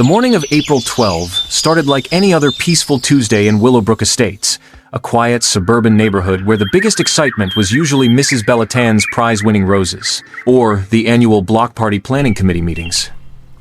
The morning of April 12 started like any other peaceful Tuesday in Willowbrook Estates, a quiet suburban neighborhood where the biggest excitement was usually Mrs. Bellatan's prize-winning roses, or the annual block party planning committee meetings.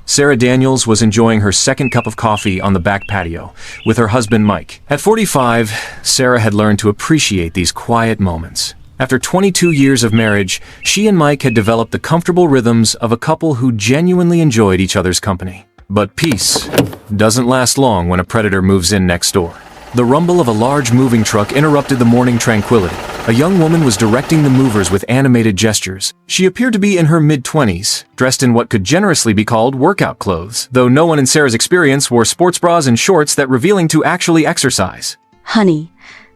Sarah Daniels was enjoying her second cup of coffee on the back patio with her husband Mike. At 45, Sarah had learned to appreciate these quiet moments. After 22 years of marriage, she and Mike had developed the comfortable rhythms of a couple who genuinely enjoyed each other's company. But peace doesn't last long when a predator moves in next door. The rumble of a large moving truck interrupted the morning tranquility. A young woman was directing the movers with animated gestures. She appeared to be in her mid-20s, dressed in what could generously be called workout clothes, though no one in Sarah's experience wore sports bras and shorts that revealing to actually exercise. Honey,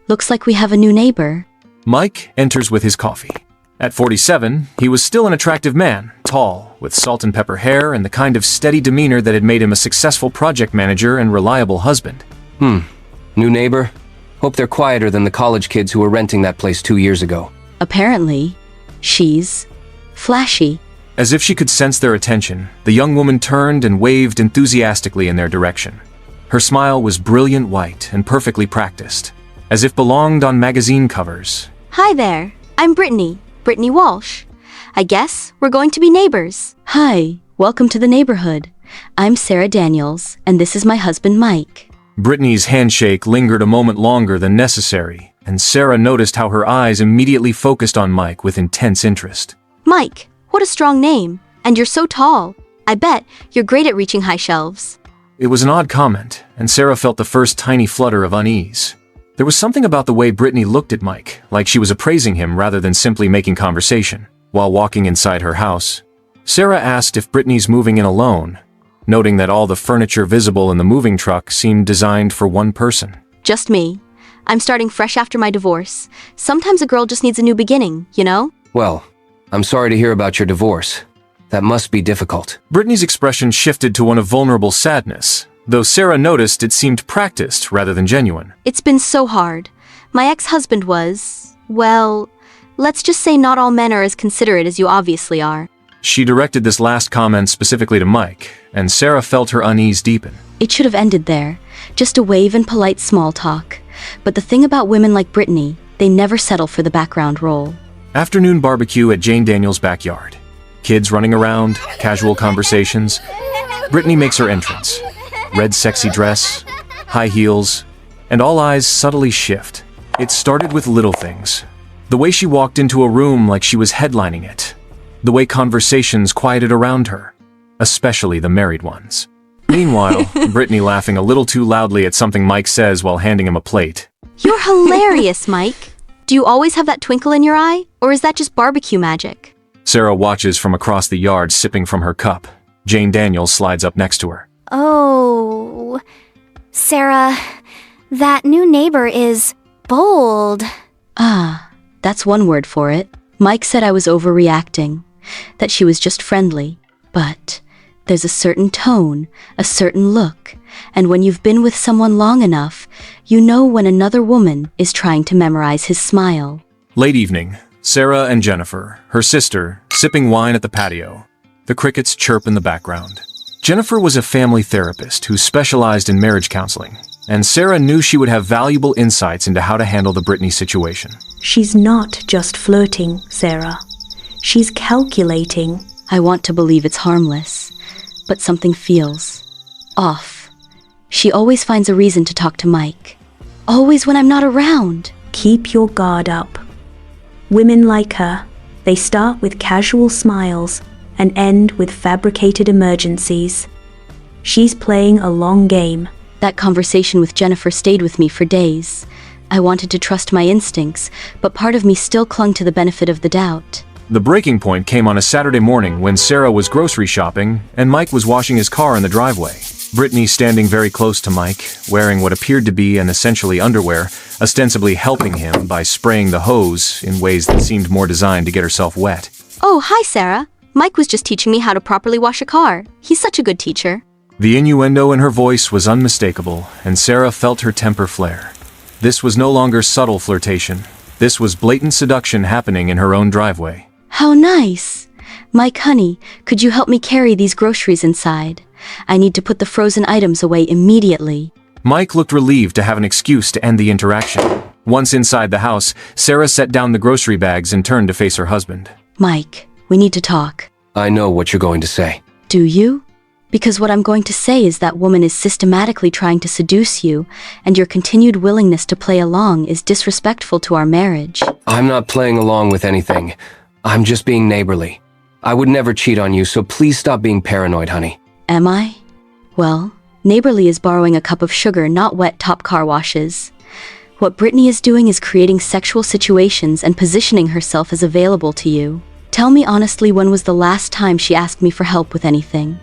looks like we have a new neighbor. Mike enters with his coffee. At 47, he was still an attractive man, tall, with salt and pepper hair and the kind of steady demeanor that had made him a successful project manager and reliable husband. New neighbor? Hope they're quieter than the college kids who were renting that place 2 years ago. Apparently, she's flashy. As if she could sense their attention, the young woman turned and waved enthusiastically in their direction. Her smile was brilliant white and perfectly practiced, as if belonged on magazine covers. Hi there, I'm Brittany Walsh. I guess we're going to be neighbors. Hi, welcome to the neighborhood. I'm Sarah Daniels, and this is my husband Mike. Brittany's handshake lingered a moment longer than necessary, and Sarah noticed how her eyes immediately focused on Mike with intense interest. Mike, what a strong name. And you're so tall. I bet you're great at reaching high shelves. It was an odd comment, and Sarah felt the first tiny flutter of unease. There was something about the way Brittany looked at Mike, like she was appraising him rather than simply making conversation. While walking inside her house, Sarah asked if Brittany's moving in alone, noting that all the furniture visible in the moving truck seemed designed for one person. Just me. I'm starting fresh after my divorce. Sometimes a girl just needs a new beginning, you know? Well, I'm sorry to hear about your divorce. That must be difficult. Brittany's expression shifted to one of vulnerable sadness, though Sarah noticed it seemed practiced rather than genuine. It's been so hard. My ex-husband was, well, let's just say not all men are as considerate as you obviously are. She directed this last comment specifically to Mike, and Sarah felt her unease deepen. It should have ended there, just a wave and polite small talk. But the thing about women like Brittany, they never settle for the background role. Afternoon barbecue at Jane Daniels' backyard. Kids running around, casual conversations. Brittany makes her entrance. Red sexy dress, high heels, and all eyes subtly shift. It started with little things. The way she walked into a room like she was headlining it. The way conversations quieted around her, especially the married ones. Meanwhile, Brittany laughing a little too loudly at something Mike says while handing him a plate. You're hilarious, Mike. Do you always have that twinkle in your eye, or is that just barbecue magic? Sarah watches from across the yard sipping from her cup. Jane Daniels slides up next to her. Oh, Sarah, that new neighbor is bold. Ah, that's one word for it. Mike said I was overreacting, that she was just friendly. But there's a certain tone, a certain look, and when you've been with someone long enough, you know when another woman is trying to memorize his smile. Late evening, Sarah and Jennifer, her sister, sipping wine at the patio. The crickets chirp in the background. Jennifer was a family therapist who specialized in marriage counseling, and Sarah knew she would have valuable insights into how to handle the Brittany situation. She's not just flirting, Sarah. She's calculating. I want to believe it's harmless, but something feels off. She always finds a reason to talk to Mike. Always when I'm not around. Keep your guard up. Women like her, they start with casual smiles and end with fabricated emergencies. She's playing a long game. That conversation with Jennifer stayed with me for days. I wanted to trust my instincts, but part of me still clung to the benefit of the doubt. The breaking point came on a Saturday morning when Sarah was grocery shopping and Mike was washing his car in the driveway. Brittany standing very close to Mike, wearing what appeared to be an essentially underwear, ostensibly helping him by spraying the hose in ways that seemed more designed to get herself wet. Oh, hi, Sarah. Mike was just teaching me how to properly wash a car. He's such a good teacher. The innuendo in her voice was unmistakable, and Sarah felt her temper flare. This was no longer subtle flirtation. This was blatant seduction happening in her own driveway. How nice! Mike, honey, could you help me carry these groceries inside? I need to put the frozen items away immediately. Mike looked relieved to have an excuse to end the interaction. Once inside the house, Sarah set down the grocery bags and turned to face her husband. Mike, we need to talk. I know what you're going to say. Do you? Because what I'm going to say is that woman is systematically trying to seduce you, and your continued willingness to play along is disrespectful to our marriage. I'm not playing along with anything. I'm just being neighborly. I would never cheat on you, so please stop being paranoid, honey. Am I? Well, neighborly is borrowing a cup of sugar, not wet top car washes. What Brittany is doing is creating sexual situations and positioning herself as available to you. Tell me honestly, when was the last time she asked me for help with anything?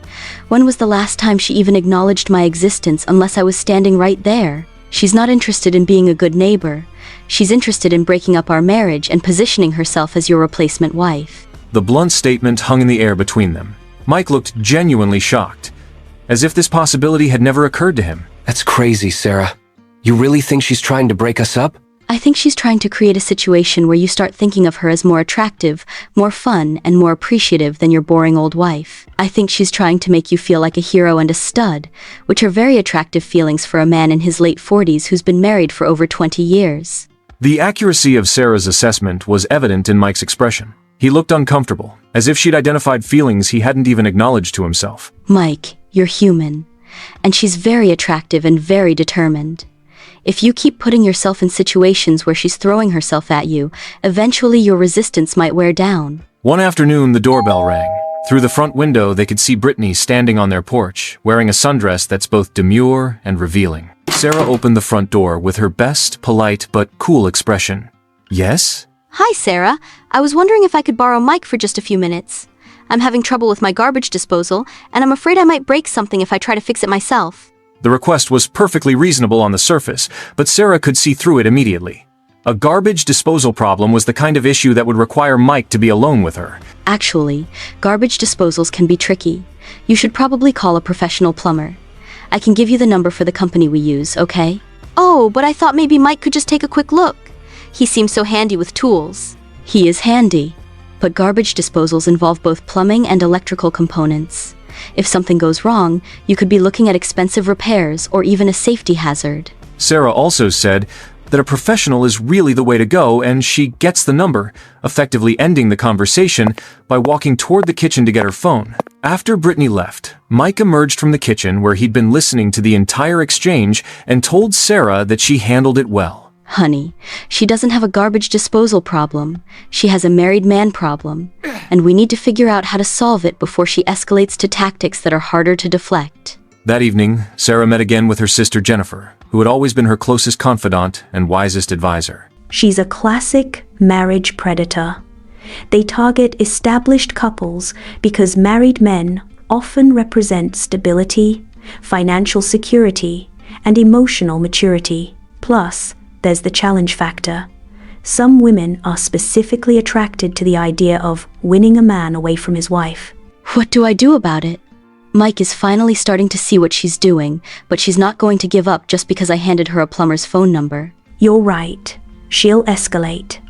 When was the last time she even acknowledged my existence unless I was standing right there? She's not interested in being a good neighbor. She's interested in breaking up our marriage and positioning herself as your replacement wife. The blunt statement hung in the air between them. Mike looked genuinely shocked, as if this possibility had never occurred to him. That's crazy, Sarah. You really think she's trying to break us up? I think she's trying to create a situation where you start thinking of her as more attractive, more fun, and more appreciative than your boring old wife. I think she's trying to make you feel like a hero and a stud, which are very attractive feelings for a man in his late 40s who's been married for over 20 years. The accuracy of Sarah's assessment was evident in Mike's expression. He looked uncomfortable, as if she'd identified feelings he hadn't even acknowledged to himself. Mike, you're human, and she's very attractive and very determined. If you keep putting yourself in situations where she's throwing herself at you, eventually your resistance might wear down. One afternoon, the doorbell rang. Through the front window, they could see Brittany standing on their porch, wearing a sundress that's both demure and revealing. Sarah opened the front door with her best, polite, but cool expression. Yes? Hi, Sarah. I was wondering if I could borrow Mike for just a few minutes. I'm having trouble with my garbage disposal, and I'm afraid I might break something if I try to fix it myself. The request was perfectly reasonable on the surface, but Sarah could see through it immediately. A garbage disposal problem was the kind of issue that would require Mike to be alone with her. Actually, garbage disposals can be tricky. You should probably call a professional plumber. I can give you the number for the company we use, okay? Oh, but I thought maybe Mike could just take a quick look. He seems so handy with tools. He is handy, but garbage disposals involve both plumbing and electrical components. If something goes wrong, you could be looking at expensive repairs or even a safety hazard. Sarah also said that a professional is really the way to go, and she gets the number, effectively ending the conversation by walking toward the kitchen to get her phone. After Brittany left, Mike emerged from the kitchen where he'd been listening to the entire exchange and told Sarah that she handled it well. Honey, she doesn't have a garbage disposal problem. She has a married man problem, and we need to figure out how to solve it before she escalates to tactics that are harder to deflect. That evening, Sarah met again with her sister Jennifer, who had always been her closest confidant and wisest advisor. She's a classic marriage predator. They target established couples because married men often represent stability, financial security, and emotional maturity. Plus, there's the challenge factor. Some women are specifically attracted to the idea of winning a man away from his wife. What do I do about it? Mike is finally starting to see what she's doing, but she's not going to give up just because I handed her a plumber's phone number. You're right. She'll escalate.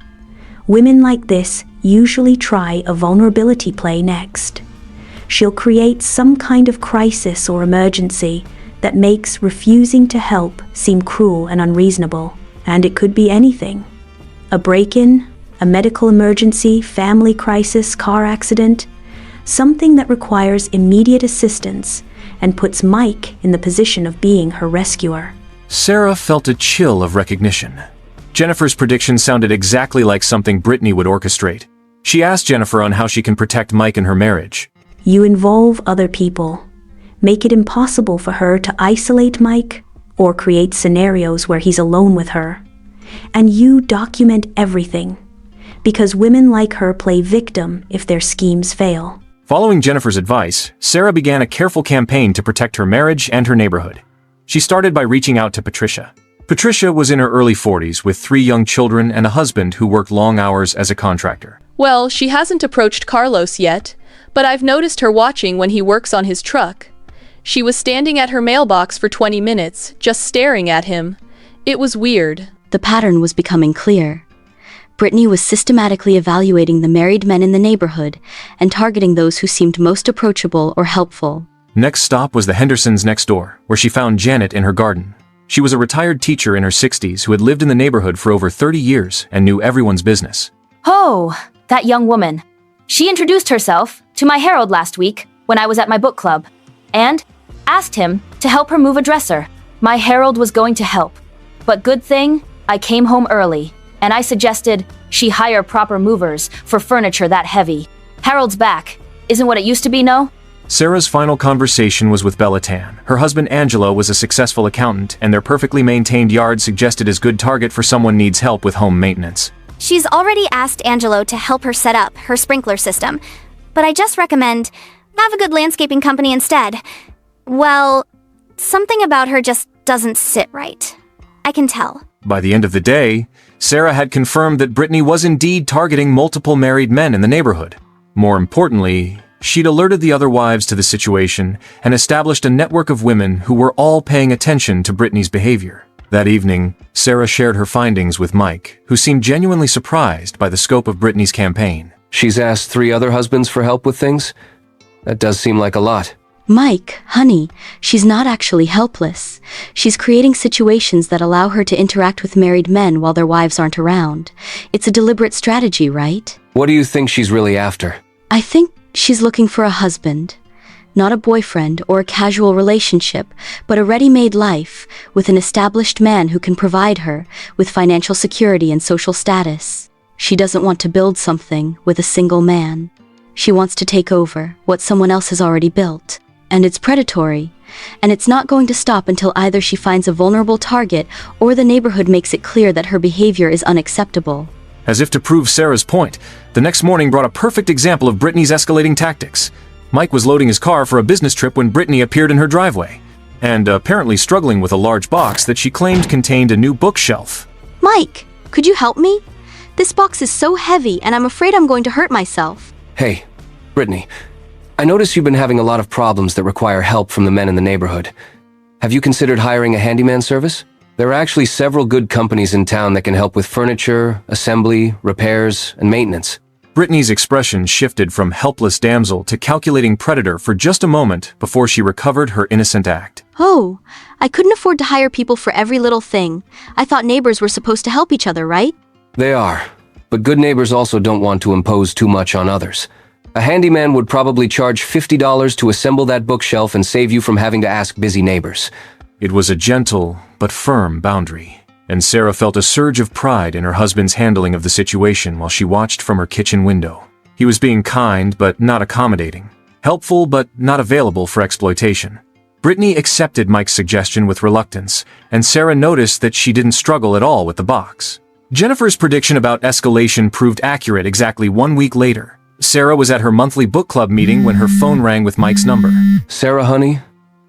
Women like this usually try a vulnerability play next. She'll create some kind of crisis or emergency that makes refusing to help seem cruel and unreasonable. And it could be anything. A break-in, a medical emergency, family crisis, car accident, something that requires immediate assistance and puts Mike in the position of being her rescuer. Sarah felt a chill of recognition. Jennifer's prediction sounded exactly like something Brittany would orchestrate. She asked Jennifer on how she can protect Mike in her marriage. You involve other people. Make it impossible for her to isolate Mike or create scenarios where he's alone with her. And you document everything, because women like her play victim if their schemes fail. Following Jennifer's advice, Sarah began a careful campaign to protect her marriage and her neighborhood. She started by reaching out to Patricia. Patricia was in her early 40s with 3 young children and a husband who worked long hours as a contractor. Well, she hasn't approached Carlos yet, but I've noticed her watching when he works on his truck. She was standing at her mailbox for 20 minutes, just staring at him. It was weird. The pattern was becoming clear. Brittany was systematically evaluating the married men in the neighborhood and targeting those who seemed most approachable or helpful. Next stop was the Hendersons next door, where she found Janet in her garden. She was a retired teacher in her 60s who had lived in the neighborhood for over 30 years and knew everyone's business. Oh, that young woman. She introduced herself to my herald last week when I was at my book club, and asked him to help her move a dresser. My herald was going to help, but good thing I came home early, and I suggested she hire proper movers for furniture that heavy. Harold's back. Isn't what it used to be, no? Sarah's final conversation was with Bellatan. Her husband Angelo was a successful accountant, and their perfectly maintained yard suggested as good target for someone needs help with home maintenance. She's already asked Angelo to help her set up her sprinkler system, but I just recommend have a good landscaping company instead. Well, something about her just doesn't sit right. I can tell. By the end of the day, Sarah had confirmed that Brittany was indeed targeting multiple married men in the neighborhood. More importantly, she'd alerted the other wives to the situation and established a network of women who were all paying attention to Brittany's behavior. That evening, Sarah shared her findings with Mike, who seemed genuinely surprised by the scope of Brittany's campaign. She's asked 3 other husbands for help with things? That does seem like a lot. Mike, honey, she's not actually helpless. She's creating situations that allow her to interact with married men while their wives aren't around. It's a deliberate strategy, right? What do you think she's really after? I think she's looking for a husband. Not a boyfriend or a casual relationship, but a ready-made life with an established man who can provide her with financial security and social status. She doesn't want to build something with a single man. She wants to take over what someone else has already built. And it's predatory. And it's not going to stop until either she finds a vulnerable target or the neighborhood makes it clear that her behavior is unacceptable. As if to prove Sarah's point, the next morning brought a perfect example of Brittany's escalating tactics. Mike was loading his car for a business trip when Brittany appeared in her driveway, and apparently struggling with a large box that she claimed contained a new bookshelf. Mike, could you help me? This box is so heavy and I'm afraid I'm going to hurt myself. Hey, Brittany, I notice you've been having a lot of problems that require help from the men in the neighborhood. Have you considered hiring a handyman service? There are actually several good companies in town that can help with furniture, assembly, repairs, and maintenance. Brittany's expression shifted from helpless damsel to calculating predator for just a moment before she recovered her innocent act. Oh, I couldn't afford to hire people for every little thing. I thought neighbors were supposed to help each other, right? They are, but good neighbors also don't want to impose too much on others. A handyman would probably charge $50 to assemble that bookshelf and save you from having to ask busy neighbors. It was a gentle but firm boundary, and Sarah felt a surge of pride in her husband's handling of the situation while she watched from her kitchen window. He was being kind but not accommodating, helpful but not available for exploitation. Brittany accepted Mike's suggestion with reluctance, and Sarah noticed that she didn't struggle at all with the box. Jennifer's prediction about escalation proved accurate exactly 1 week later. Sarah was at her monthly book club meeting when her phone rang with Mike's number. Sarah, honey,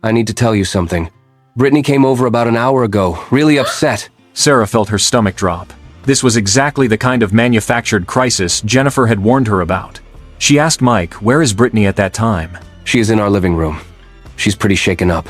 I need to tell you something. Brittany came over about an hour ago, really upset. Sarah felt her stomach drop. This was exactly the kind of manufactured crisis Jennifer had warned her about. She asked Mike, where is Brittany at that time? She is in our living room. She's pretty shaken up.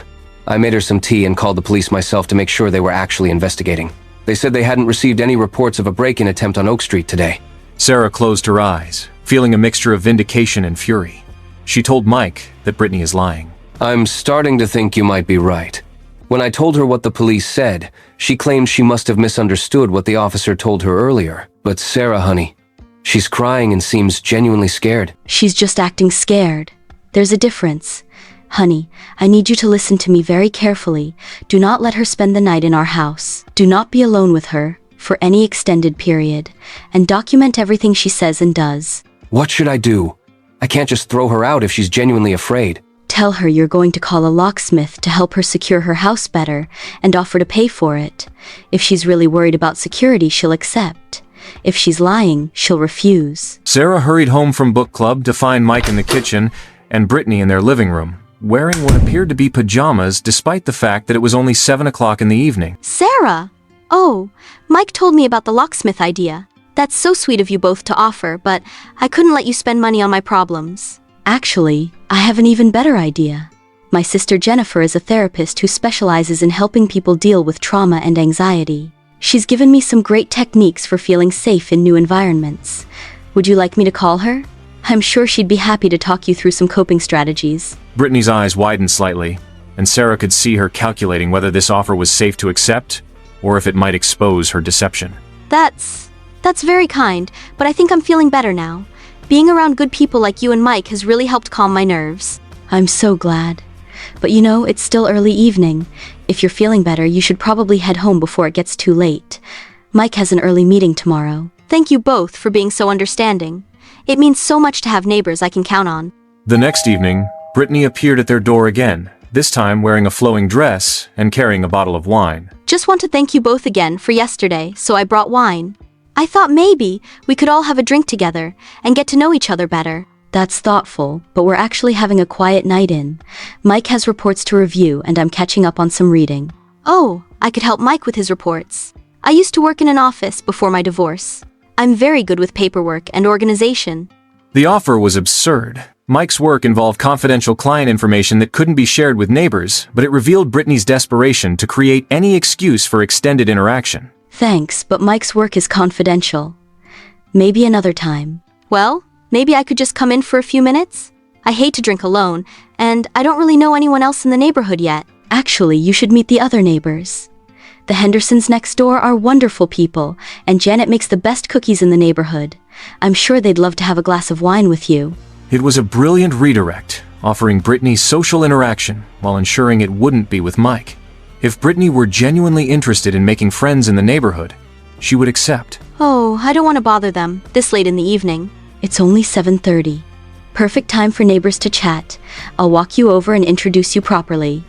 I made her some tea and called the police myself to make sure they were actually investigating. They said they hadn't received any reports of a break-in attempt on Oak Street today. Sarah closed her eyes, feeling a mixture of vindication and fury. She told Mike that Brittany is lying. I'm starting to think you might be right. When I told her what the police said, she claimed she must have misunderstood what the officer told her earlier. But Sarah, honey, she's crying and seems genuinely scared. She's just acting scared. There's a difference. Honey, I need you to listen to me very carefully. Do not let her spend the night in our house. Do not be alone with her for any extended period, and document everything she says and does. What should I do? I can't just throw her out if she's genuinely afraid. Tell her you're going to call a locksmith to help her secure her house better and offer to pay for it. If she's really worried about security, she'll accept. If she's lying, she'll refuse. Sarah hurried home from book club to find Mike in the kitchen and Brittany in their living room, wearing what appeared to be pajamas despite the fact that it was only 7 o'clock in the evening. Sarah! Oh, Mike told me about the locksmith idea. That's so sweet of you both to offer, but I couldn't let you spend money on my problems. Actually, I have an even better idea. My sister Jennifer is a therapist who specializes in helping people deal with trauma and anxiety. She's given me some great techniques for feeling safe in new environments. Would you like me to call her? I'm sure she'd be happy to talk you through some coping strategies. Brittany's eyes widened slightly, and Sarah could see her calculating whether this offer was safe to accept, or if it might expose her deception. That's very kind, but I think I'm feeling better now. Being around good people like you and Mike has really helped calm my nerves. I'm so glad. But you know, it's still early evening. If you're feeling better, you should probably head home before it gets too late. Mike has an early meeting tomorrow. Thank you both for being so understanding. It means so much to have neighbors I can count on. The next evening, Brittany appeared at their door again, this time wearing a flowing dress and carrying a bottle of wine. Just want to thank you both again for yesterday, so I brought wine. I thought maybe we could all have a drink together and get to know each other better. That's thoughtful, but we're actually having a quiet night in. Mike has reports to review, and I'm catching up on some reading. Oh, I could help Mike with his reports. I used to work in an office before my divorce. I'm very good with paperwork and organization. The offer was absurd. Mike's work involved confidential client information that couldn't be shared with neighbors, but it revealed Brittany's desperation to create any excuse for extended interaction. Thanks, but Mike's work is confidential. Maybe another time. Well, maybe I could just come in for a few minutes? I hate to drink alone, and I don't really know anyone else in the neighborhood yet. Actually, you should meet the other neighbors. The Hendersons next door are wonderful people, and Janet makes the best cookies in the neighborhood. I'm sure they'd love to have a glass of wine with you. It was a brilliant redirect, offering Brittany social interaction while ensuring it wouldn't be with Mike. If Brittany were genuinely interested in making friends in the neighborhood, she would accept. Oh, I don't want to bother them this late in the evening. It's only 7:30. Perfect time for neighbors to chat. I'll walk you over and introduce you properly.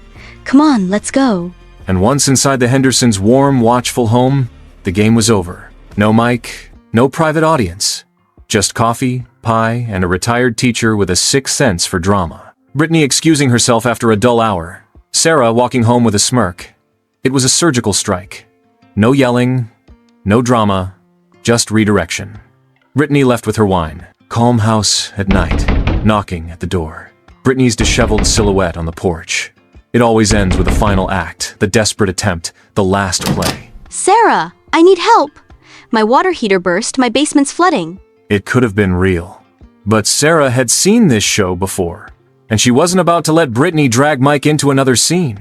Come on, let's go. And once inside the Hendersons' warm, watchful home, the game was over. No Mike, no private audience. Just coffee, pie, and a retired teacher with a sixth sense for drama. Brittany excusing herself after a dull hour. Sarah walking home with a smirk. It was a surgical strike. No yelling, no drama, just redirection. Brittany left with her wine. Calm house at night, knocking at the door. Brittany's disheveled silhouette on the porch. It always ends with a final act, the desperate attempt, the last play. Sarah, I need help. My water heater burst, my basement's flooding. It could have been real. But Sarah had seen this show before, and she wasn't about to let Brittany drag Mike into another scene.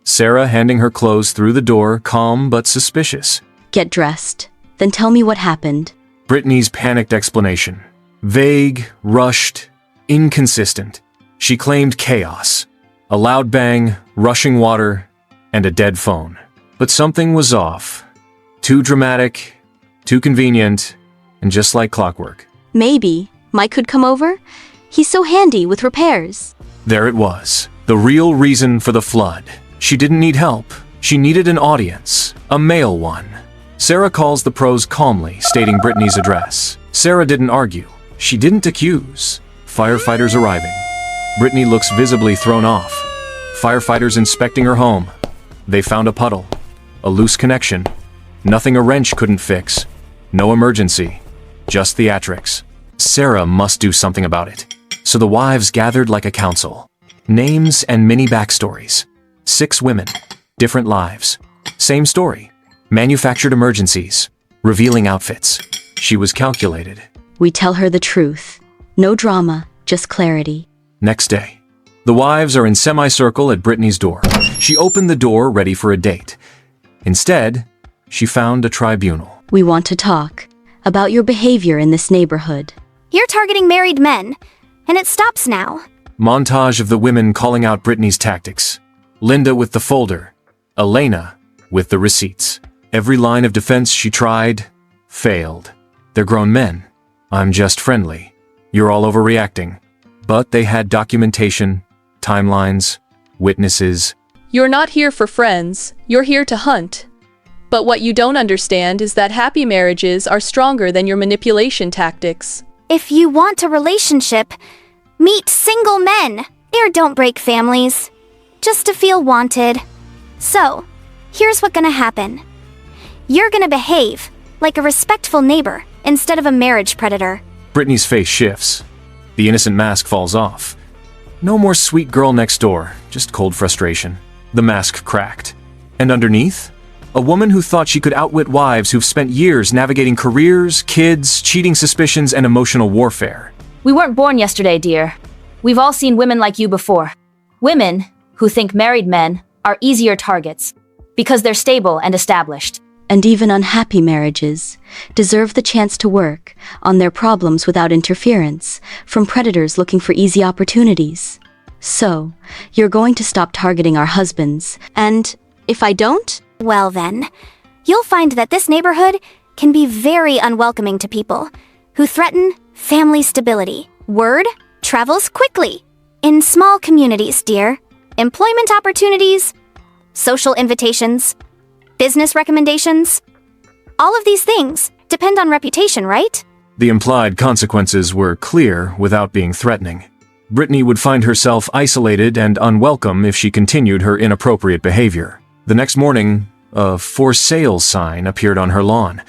Sarah handing her clothes through the door, calm but suspicious. Get dressed. Then tell me what happened. Brittany's panicked explanation. Vague, rushed, inconsistent. She claimed chaos. A loud bang, rushing water, and a dead phone. But something was off. Too dramatic, too convenient, and just like clockwork. Maybe Mike could come over? He's so handy with repairs. There it was. The real reason for the flood. She didn't need help. She needed an audience. A male one. Sarah calls the pros calmly, stating Brittany's address. Sarah didn't argue. She didn't accuse. Firefighters arriving. Brittany looks visibly thrown off. Firefighters inspecting her home. They found a puddle. A loose connection. Nothing a wrench couldn't fix. No emergency. Just theatrics. Sarah must do something about it. So the wives gathered like a council. Names and mini backstories. 6 women. Different lives. Same story. Manufactured emergencies. Revealing outfits. She was calculated. We tell her the truth. No drama, just clarity. Next day. The wives are in semicircle at Brittany's door. She opened the door ready for a date. Instead, she found a tribunal. We want to talk about your behavior in this neighborhood. You're targeting married men, and it stops now. Montage of the women calling out Brittany's tactics. Linda with the folder. Elena with the receipts. Every line of defense she tried, failed. They're grown men. I'm just friendly. You're all overreacting. But they had documentation, timelines, witnesses. You're not here for friends, you're here to hunt. But what you don't understand is that happy marriages are stronger than your manipulation tactics. If you want a relationship, meet single men. Or don't break families. Just to feel wanted. So, here's what's gonna happen. You're gonna behave like a respectful neighbor instead of a marriage predator. Brittany's face shifts. The innocent mask falls off. No more sweet girl next door, just cold frustration. The mask cracked. And underneath? A woman who thought she could outwit wives who've spent years navigating careers, kids, cheating suspicions, and emotional warfare. We weren't born yesterday, dear. We've all seen women like you before. Women who think married men are easier targets because they're stable and established. And even unhappy marriages deserve the chance to work on their problems without interference from predators looking for easy opportunities. So, you're going to stop targeting our husbands, And if I don't? Well then, you'll find that this neighborhood can be very unwelcoming to people who threaten family stability. Word travels quickly. In small communities, dear. Employment opportunities, social invitations, business recommendations. All of these things depend on reputation, right? The implied consequences were clear without being threatening. Brittany would find herself isolated and unwelcome if she continued her inappropriate behavior. The next morning, a for sale sign appeared on her lawn.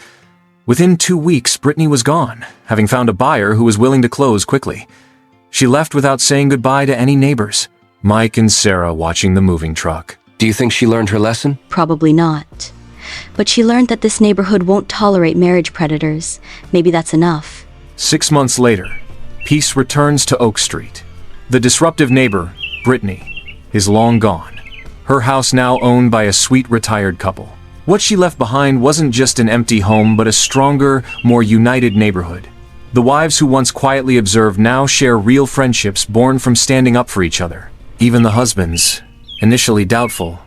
Within 2 weeks, Brittany was gone, having found a buyer who was willing to close quickly. She left without saying goodbye to any neighbors. Mike and Sarah watching the moving truck. Do you think she learned her lesson? probably not. But she learned that this neighborhood won't tolerate marriage predators. Maybe that's enough. 6 months later, peace returns to Oak Street. The disruptive neighbor, Brittany, is long gone. Her house now owned by a sweet retired couple. What she left behind wasn't just an empty home, but a stronger, more united neighborhood. The wives who once quietly observed now share real friendships born from standing up for each other. Even the husbands, initially doubtful,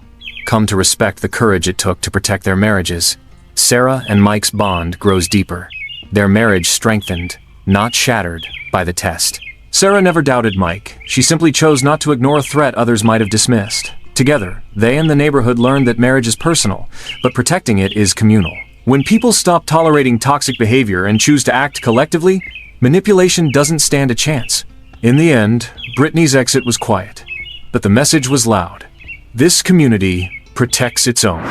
come to respect the courage it took to protect their marriages. Sarah and Mike's bond grows deeper. Their marriage strengthened, not shattered, by the test. Sarah never doubted Mike. She simply chose not to ignore a threat others might have dismissed. Together, they and the neighborhood learned that marriage is personal, but protecting it is communal. When people stop tolerating toxic behavior and choose to act collectively, manipulation doesn't stand a chance. In the end, Brittany's exit was quiet, but the message was loud. This community protects its own.